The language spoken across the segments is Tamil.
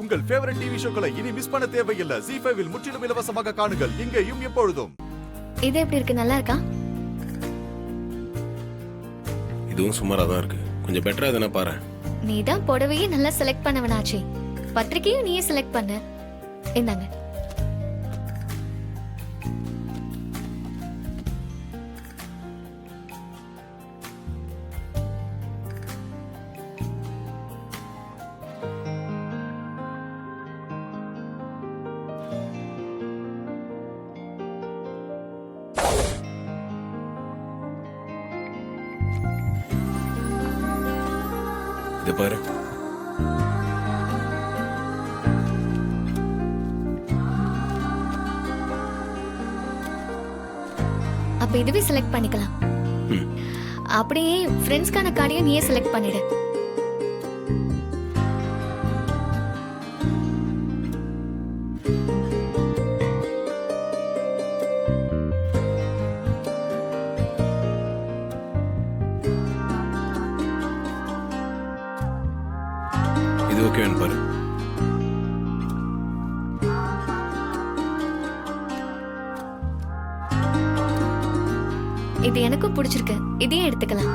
உங்கள் ஃபேவரட் டிவி ஷோக்களை இனி மிஸ் பண்ண தேவையில்லை. ZEE5 இல் முற்றிலும் இலவசமாக காணுங்கள், இங்கேயும் எப்பொழுதும். இது எப்படி இருக்கு, நல்லா இருக்கா? இதுவும் சுமாரா தான் இருக்கு. கொஞ்சம் பெட்டரா தானே பாரு. நீ தான் புடவையே நல்லா செலக்ட் பண்ணவனாச்சே, பத்திரிக்கையும் நீயே செலக்ட் பண்ண. இந்தாங்க. இதை பாரு. அப்ப இதுவே செலக்ட் பண்ணிக்கலாம். அப்படியே ஃப்ரெண்ட்ஸ்க்கான கார்டையும் நீயே செலக்ட் பண்ணிடு. இது ஓகேன்னு பாரு. இது எனக்கும் பிடிச்சிருக்கு, இதையே எடுத்துக்கலாம்.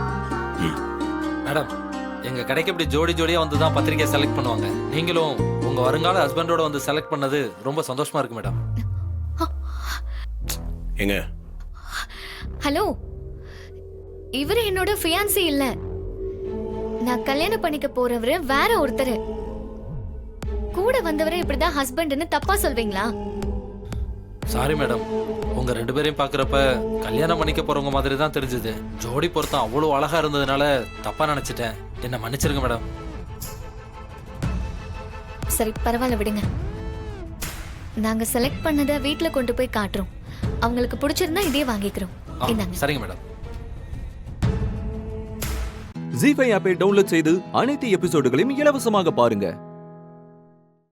மேடம், எங்க கடைக்கு இப்படி ஜோடி ஜோடியா வந்து தான் பத்திரிக்கை செலக்ட் பண்ணுவாங்க. நீங்களும் உங்க வருங்கால ஹஸ்பண்டோட வந்து செலக்ட் பண்ணது ரொம்ப சந்தோஷமா இருக்கு மேடம். எங்க? ஹலோ, இவரு என்னோட ஃபியான்சி இல்ல. நான் கல்யாணம் பண்ணிக்க போறவரு வேற ஒருத்தர். கூட வந்தவரை இப்படிதான் ஹஸ்பண்ட்னு தப்பா சொல்வீங்களா? சாரி மேடம், உங்க ரெண்டு பேரையும் பாக்குறப்ப கல்யாணம் பண்ணிக்க போறவங்க மாதிரி தான் தெரிஞ்சது. ஜோடி பொருத்தம் அவ்வளவு அழகா இருந்ததுனால தப்பா நினைச்சிட்டேன். என்ன மன்னிச்சிருங்க மேடம். சரி, பரவாயில்ல, விடுங்க. நாங்க செலக்ட் பண்ணதை வீட்ல கொண்டு போய் காட்டுறோம். அவங்களுக்கு பிடிச்சிருந்தா இதே வாங்கிக்கிறோம். இந்தாங்க. சரிங்க மேடம். ZEE5 ஆப்பை டவுன்லோட் செய்து அனைத்து எபிசோடுகளையும் இலவசமாக பாருங்க.